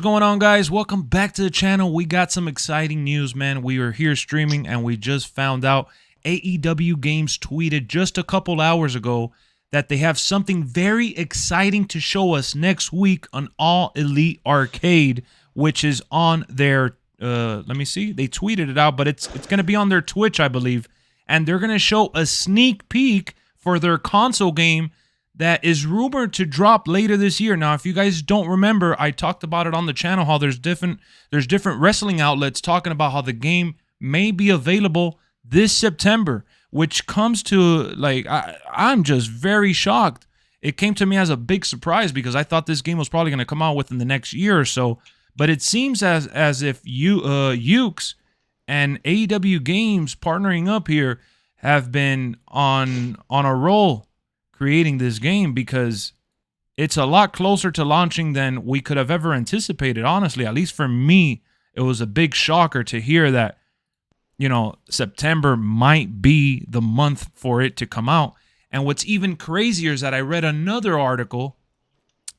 What's going on, guys? Welcome back to the channel. We got some exciting news, man. We are here streaming and we just found out AEW Games tweeted just a couple hours ago that they have something very exciting to show us next week on All Elite Arcade, which is on their let me see. They tweeted it out, but it's going to be on their Twitch, I believe, and they're going to show a sneak peek for their console game that is rumored to drop later this year. Now, if you guys don't remember, I talked about it on the channel, how there's different wrestling outlets talking about how the game may be available this September, which comes to, like, I'm just very shocked. It came to me as a big surprise because I thought this game was probably going to come out within the next year or so. But it seems as if Ukes and AEW Games partnering up here have been on a roll creating this game, because it's a lot closer to launching than we could have ever anticipated. Honestly, at least for me, it was a big shocker to hear that, you know, September might be the month for it to come out. And what's even crazier is that I read another article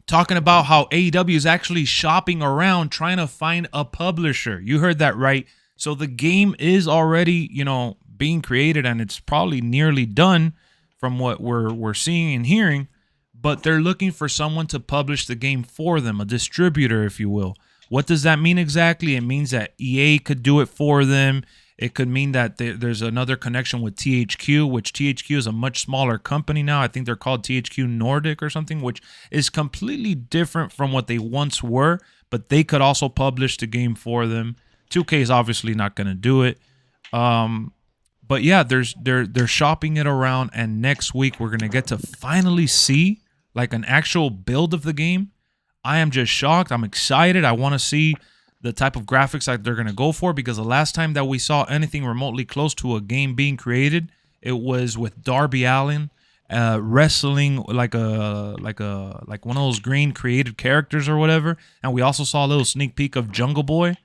talking about how AEW is actually shopping around trying to find a publisher. You heard that right. So the game is already, you know, being created, and it's probably nearly done from what we're seeing and hearing, but they're looking for someone to publish the game for them, a distributor, if you will. What does that mean exactly? It means that EA could do it for them. It could mean that there's another connection with THQ, which THQ is a much smaller company now. I think they're called THQ Nordic or something, which is completely different from what they once were, but they could also publish the game for them. 2K is obviously not going to do it. But yeah, they're shopping it around, and next week we're gonna get to finally see like an actual build of the game. I am just shocked. I'm excited. I want to see the type of graphics that they're gonna go for, because the last time that we saw anything remotely close to a game being created, it was with Darby Allin wrestling like one of those green created characters or whatever, and we also saw a little sneak peek of Jungle Boy.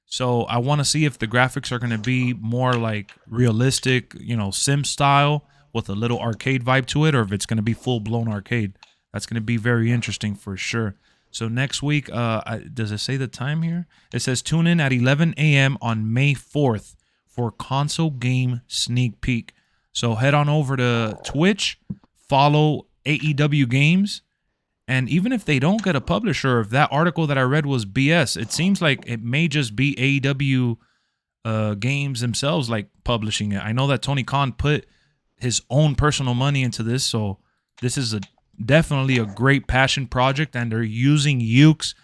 So I want to see if the graphics are going to be more like realistic, you know, sim style with a little arcade vibe to it, or if it's going to be full-blown arcade. That's going to be very interesting for sure. So next week, does it say the time here? It says tune in at 11 a.m. on May 4th for console game sneak peek. So head on over to Twitch, follow AEW Games. And even if they don't get a publisher, if that article that I read was BS, it seems like it may just be AEW Games themselves like publishing it. I know that Tony Khan put his own personal money into this, so this is definitely a great passion project, and they're using Ukes,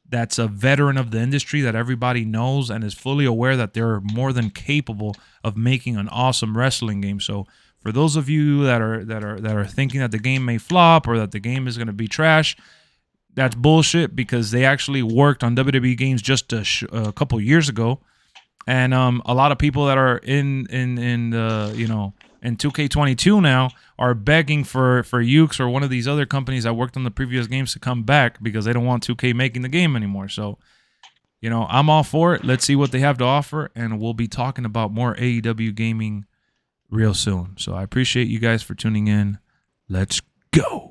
that's a veteran of the industry that everybody knows and is fully aware that they're more than capable of making an awesome wrestling game. So for those of you that are thinking that the game may flop or that the game is going to be trash, that's bullshit, because they actually worked on WWE games just a couple years ago, and a lot of people that are in 2K22 now are begging for Ukes or one of these other companies that worked on the previous games to come back, because they don't want 2K making the game anymore. So, you know, I'm all for it. Let's see what they have to offer, and we'll be talking about more AEW gaming real soon. So I appreciate you guys for tuning in. Let's go.